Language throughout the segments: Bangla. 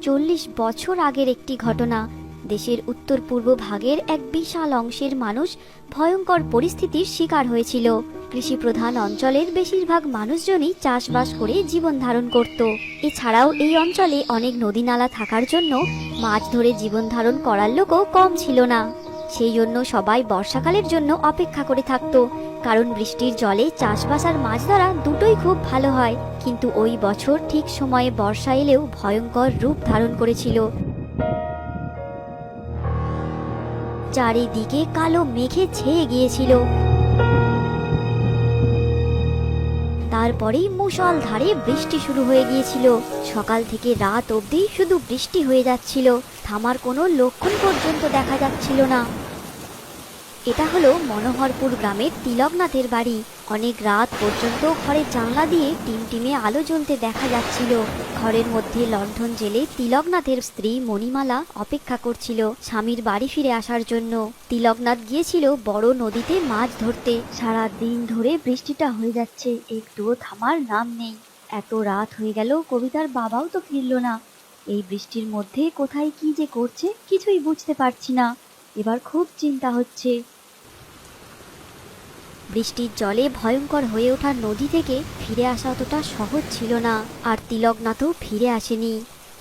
40 বছর আগের একটি ঘটনা। দেশের উত্তর পূর্ব ভাগের এক বিশাল অংশের মানুষ ভয়ঙ্কর পরিস্থিতির শিকার হয়েছিল। কৃষি প্রধান অঞ্চলের বেশিরভাগ মানুষজনই চাষবাস করে জীবন ধারণ করত। এছাড়াও এই অঞ্চলে অনেক নদী নালা থাকার জন্য মাছ ধরে জীবন ধারণ করার লোকও কম ছিল না। সেই জন্য সবাই বর্ষাকালের জন্য অপেক্ষা করে থাকত, কারণ বৃষ্টির জলে চাষবাস আর মাছ ধরা দুটোই খুব ভালো হয়। কিন্তু ওই বছর ঠিক সময়ে বর্ষা এলেও ভয়ঙ্কর রূপ ধারণ করেছিল। চারিদিকে কালো মেঘে ছেয়ে গিয়েছিল। তারপরেই মুষলধারে বৃষ্টি শুরু হয়ে গিয়েছিল। সকাল থেকে রাত অবধি শুধু বৃষ্টি হয়ে যাচ্ছিল, থামার কোনো লক্ষণ পর্যন্ত দেখা যাচ্ছিল না। এটা হলো মনোহরপুর গ্রামের তিলকনাথের বাড়ি। অনেক রাত পর্যন্ত ঘরের জানলা দিয়ে টিমটিমে আলো জ্বলতে দেখা যাচ্ছিল। ঘরের মধ্যে লণ্ঠন জেলে তিলকনাথের স্ত্রী মণিমালা অপেক্ষা করছিল স্বামীর বাড়ি ফিরে আসার জন্য। তিলকনাথ গিয়েছিল বড় নদীতে মাছ ধরতে। সারা দিন ধরে বৃষ্টিটা হয়ে যাচ্ছে, একটুও থামার নাম নেই। এত রাত হয়ে গেল, কবিতার বাবাও তো ফিরল না। এই বৃষ্টির মধ্যে কোথায় কি যে করছে কিছুই বুঝতে পারছি না। এবার খুব চিন্তা হচ্ছে। বৃষ্টির জলে ভয়ঙ্কর হয়ে ওঠা নদী থেকে ফিরে আসা অতটা সহজ ছিল না। আর তিলকনাথও ফিরে আসেনি,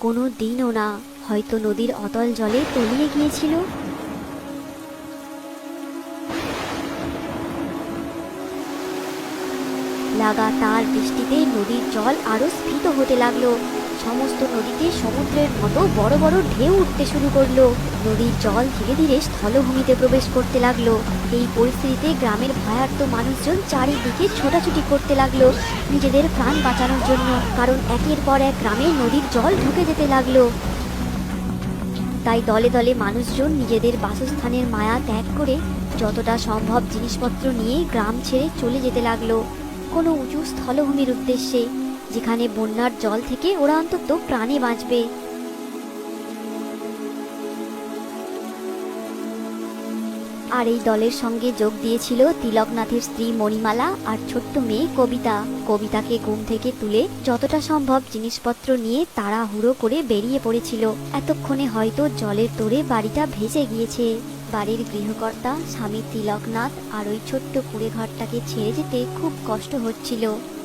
কোনো দিনও না। হয়তো নদীর অতল জলে তলিয়ে গিয়েছিল। লাগাতার বৃষ্টিতে নদীর জল আরো স্ফীত হতে লাগলো। সমস্ত নদীতে সমুদ্রের মতো বড় বড় ঢেউ উঠতে শুরু করলো। নদীর জল ধীরে ধীরে স্থলভূমিতে প্রবেশ করতে লাগলো। এই পরিস্থিতিতে গ্রামের ভয়ার্ত মানুষজন চারিদিকে ছোটাছুটি করতে লাগলো নিজেদের প্রাণ বাঁচানোর জন্য, কারণ একের পর এক গ্রামে নদীর জল ঢুকে যেতে লাগলো। তাই দলে দলে মানুষজন নিজেদের বাসস্থানের মায়া ত্যাগ করে যতটা সম্ভব জিনিসপত্র নিয়ে গ্রাম ছেড়ে চলে যেতে লাগলো কোনো উঁচু স্থলভূমির উদ্দেশ্যে, যেখানে বন্যার জল থেকে ওরা অন্তত প্রাণে বাঁচবে। আর এই দলের সঙ্গে যোগ দিয়েছিল তিলকনাথের স্ত্রী মণিমালা আর ছোট্ট মেয়ে কবিতা। কবিতাকে ঘুম থেকে তুলে যতটা সম্ভব জিনিসপত্র নিয়ে তাড়াহুড়ো করে বেরিয়ে পড়েছিল। এতক্ষণে হয়তো জলের তোড়ে বাড়িটা ভেসে গিয়েছে। বাড়ির গৃহকর্তা স্বামী তিলকনাথ আর ওই ছোট্ট কুঁড়ে ঘরটাকে ছেড়ে যেতে খুব কষ্ট হচ্ছিল।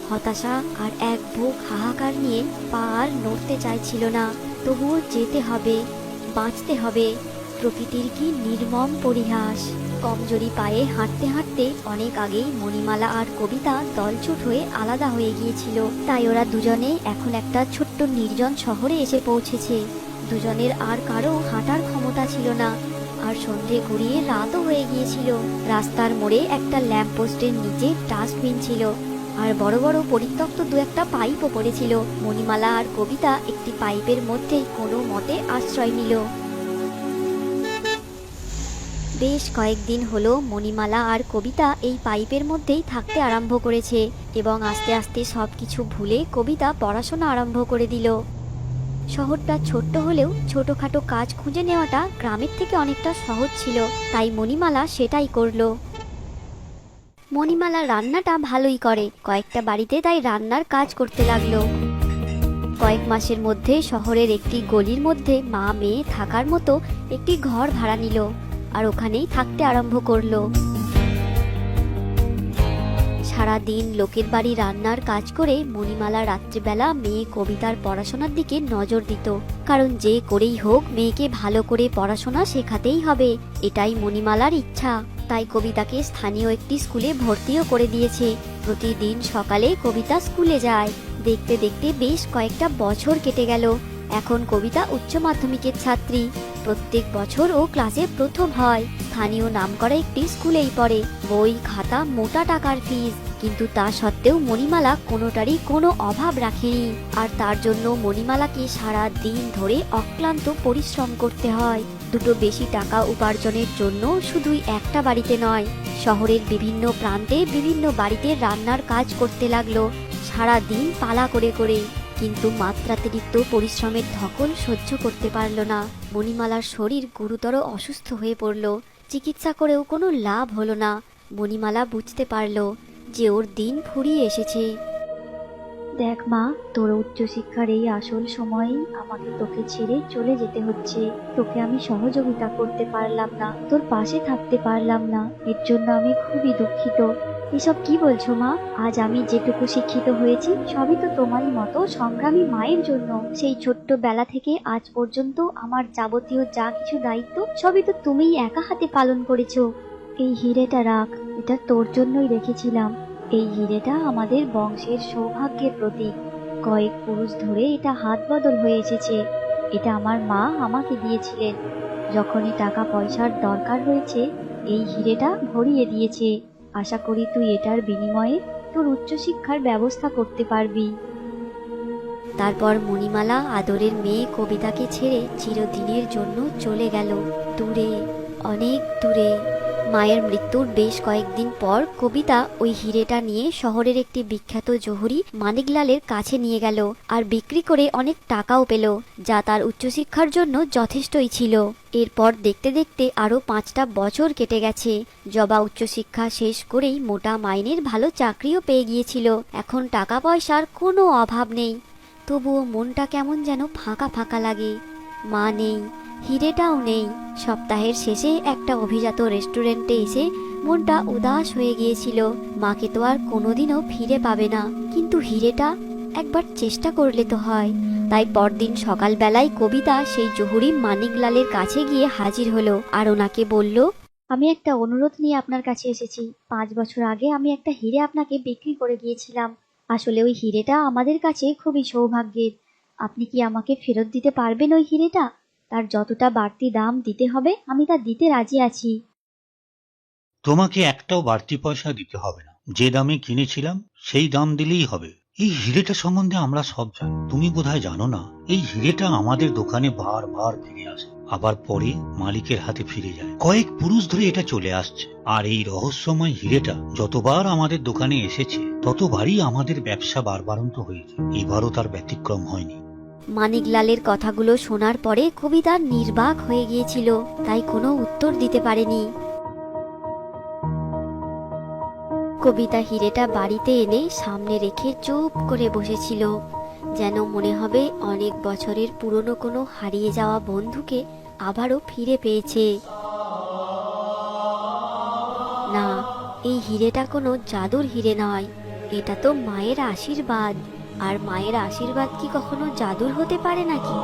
হতাশা আর এক বুক হাহাকার নিয়ে পা আর নড়তে চাইছিল না। তবুও যেতে হবে, বাঁচতে হবে। প্রকৃতির কি নির্মম পরিহাস। কমজোরি পায়ে হাঁটতে হাঁটতে অনেক আগেই মণিমালা আর কবিতা দলছুট হয়ে আলাদা হয়ে গিয়েছিল। তাই ওরা দুজনে এখন একটা ছোট্ট নির্জন শহরে এসে পৌঁছেছে। দুজনের আর কারো হাঁটার ক্ষমতা ছিল না। আর সন্ধে ঘুরিয়ে রাতও হয়ে গিয়েছিল। রাস্তার মোড়ে একটা ল্যাম্পপোস্টের নিচে ডাস্টবিন ছিল, আর বড় বড় পরিত্যক্ত দু একটা পাইপও পড়েছিল। মণিমালা আর কবিতা একটি পাইপের মধ্যেই কোনো মতে আশ্রয় নিল। বেশ কয়েকদিন হলো মণিমালা আর কবিতা এই পাইপের মধ্যেই থাকতে আরম্ভ করেছে, এবং আস্তে আস্তে সবকিছু ভুলে কবিতা পড়াশোনা আরম্ভ করে দিল। শহরটা ছোট্ট হলেও ছোটখাটো কাজ খুঁজে নেওয়াটা গ্রামের থেকে অনেকটা সহজ ছিল, তাই মণিমালা সেটাই করলো। মণিমালা রান্নাটা ভালোই করে, কয়েকটা বাড়িতে তাই রান্নার কাজ করতে লাগলো। কয়েক মাসের মধ্যে শহরের একটি গলির মধ্যে মা মেয়ে থাকার মতো একটি ঘর ভাড়া নিল, আর ওখানেই থাকতে আরম্ভ করলো। সারাদিন লোকের বাড়ি রান্নার কাজ করে মণিমালা রাত্রিবেলা মেয়ে কবিতার পড়াশোনার দিকে নজর দিত, কারণ যে করেই হোক মেয়েকে ভালো করে পড়াশোনা শেখাতেই হবে, এটাই মণিমালার ইচ্ছা। তাই কবিতাকে স্থানীয় একটি স্কুলে ভর্তিও করে দিয়েছে। প্রতিদিন সকালে কবিতা স্কুলে যায়। দেখতে দেখতে বেশ কয়েকটা বছর কেটে গেল। এখন কবিতা উচ্চ মাধ্যমিকের ছাত্রী। প্রত্যেক বছর ও ক্লাসে প্রথম হয়। স্থানীয় নামকরা একটি স্কুলেই পড়ে। বই খাতা মোটা টাকার ফিস, কিন্তু তা সত্ত্বেও মণিমালা কোনোটারই কোনো অভাব রাখেনি। আর তার জন্য মণিমালাকে সারা দিন ধরে অক্লান্ত পরিশ্রম করতে হয়। দুটো বেশি টাকা উপার্জনের জন্য শুধুই একটা বাড়িতে নয়, শহরের বিভিন্ন প্রান্তে বিভিন্ন বাড়িতে রান্নার কাজ করতে লাগলো, সারা দিন পালা করে করে। কিন্তু মাত্রাতিরিক্ত পরিশ্রমের ধকল সহ্য করতে পারল না। মণিমালার শরীর গুরুতর অসুস্থ হয়ে পড়ল। চিকিৎসা করেও কোনো লাভ হলো না। মণিমালা বুঝতে পারল যে ওর দিন ফুরিয়ে এসেছে। দেখ মা, তোর উচ্চশিক্ষার এই আসল সময়েই আমাকে তোকে ছেড়ে চলে যেতে হচ্ছে। তোকে আমি সহযোগিতা করতে পারলাম না, তোর পাশে থাকতে পারলাম না, এর জন্য আমি খুবই দুঃখিত। এসব কি বলছো মা? আজ আমি যেটুকু শিক্ষিত হয়েছি সবই তো তোমারই মতো সংগ্রামী মায়ের জন্য। সেই ছোট্ট বেলা থেকে আজ পর্যন্ত আমার যাবতীয় যা কিছু দায়িত্ব সবই তো তুমিই একা হাতে পালন করেছো। এই হিরেটা রাখ, এটা তোর জন্যই রেখেছিলাম। এই হিরেটা আমাদের বংশের সৌভাগ্যের প্রতীক। কয়েক পুরুষ ধরে এটা হাত বদল হয়ে এসেছে। এটা আমার মা আমাকে দিয়েছিলেন। যখনই টাকা পয়সার দরকার হয়েছে এই হিরেটা ভরিয়ে দিয়েছে। আশা করি তুই এটার বিনিময়ে তোর উচ্চশিক্ষার ব্যবস্থা করতে পারবি। তারপর মণিমালা আদরের মেয়ে কবিতাকে ছেড়ে চিরদিনের জন্য চলে গেল দূরে, অনেক দূরে। মায়ের মৃত্যুর বেশ কয়েকদিন পর কবিতা ওই হিরেটা নিয়ে শহরের একটি বিখ্যাত জহুরি মানিকলালের কাছে নিয়ে গেল আর বিক্রি করে অনেক টাকাও পেল, যা তার উচ্চশিক্ষার জন্য যথেষ্টই ছিল। এরপর দেখতে দেখতে আরও 5টা বছর কেটে গেছে। জবা উচ্চশিক্ষা শেষ করেই মোটা মাইনের ভালো চাকরিও পেয়ে গিয়েছিল। এখন টাকা পয়সার কোনো অভাব নেই, তবুও মনটা কেমন যেন ফাঁকা ফাঁকা লাগে। মা নেই, হিরেটাও নেই। সপ্তাহের শেষে একটা অভিজাত রেস্টুরেন্টে এসে মনটা উদাস হয়ে গিয়েছিল। মাকে তো আর কোনোদিনও ফিরে পাবে না, কিন্তু হিরেটা একবার চেষ্টা করলে তো হয়। তাই পরদিন সকালবেলায় কবিতা সেই জহুরি মানিকলালের কাছে গিয়ে হাজির হলো আর ওনাকে বলল, আমি একটা অনুরোধ নিয়ে আপনার কাছে এসেছি। 5 বছর আগে আমি একটা হিরে আপনাকে বিক্রি করে গিয়েছিলাম। আসলে ওই হিরেটা আমাদের কাছে খুবই সৌভাগ্যের। আপনি কি আমাকে ফেরত দিতে পারবেন ওই হিরেটা? তার যতটা বাড়তি দাম দিতে হবে আমি তা দিতে রাজি আছি। তোমাকে একটাও বাড়তি পয়সা দিতে হবে না, যে দামে কিনেছিলাম সেই দাম দিলেই হবে। এই হিরেটা সম্বন্ধে আমরা সব জানি, তুমি বোধহয় জানো না। এই হিরেটা আমাদের দোকানে বারবার ফিরে আসে, আবার পরে মালিকের হাতে ফিরে যায়। কয়েক পুরুষ ধরে এটা চলে আসছে, আর এই রহস্যময় হিরেটা যতবার আমাদের দোকানে এসেছে ততবারই আমাদের ব্যবসা বারবারন্ত হয়েছে। এবারও তার ব্যতিক্রম হয়নি। মানিকলালের কথাগুলো শোনার পরে কবিতা নির্বাক হয়ে গিয়েছিল, তাই কোনো উত্তর দিতে পারেনি। কবিতা হিরেটা বাড়িতে এনে সামনে রেখে চুপ করে বসেছিল, যেন মনে হবে অনেক বছরের পুরনো কোনো হারিয়ে যাওয়া বন্ধুকে আবারও ফিরে পেয়েছে। না, এই হিরেটা কোনো জাদুর হিরে নয়, এটা তো মায়ের আশীর্বাদ। আর মায়ের আশীর্বাদ কি কখনো জাদুর হতে পারে নাকি?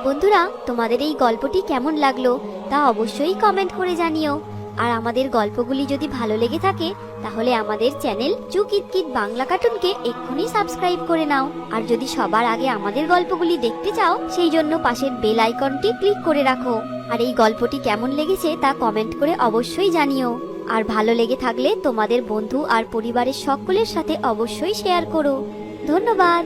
বন্ধুরা, তোমাদের এই গল্পটি কেমন লাগলো তা অবশ্যই কমেন্ট করে জানিও। আর আমাদের গল্পগুলি যদি ভালো লেগে থাকে তাহলে আমাদের চ্যানেল চুকিতকিত বাংলা কার্টুনকে এক্ষুনি সাবস্ক্রাইব করে নাও। আর যদি সবার আগে আমাদের গল্পগুলি দেখতে চাও সেই জন্য পাশের বেল আইকনটি ক্লিক করে রাখো। আর এই গল্পটি কেমন লেগেছে তা কমেন্ট করে অবশ্যই জানিও। আর ভালো লেগে থাকলে তোমাদের বন্ধু আর পরিবারের সকলের সাথে অবশ্যই শেয়ার করো। ধন্যবাদ।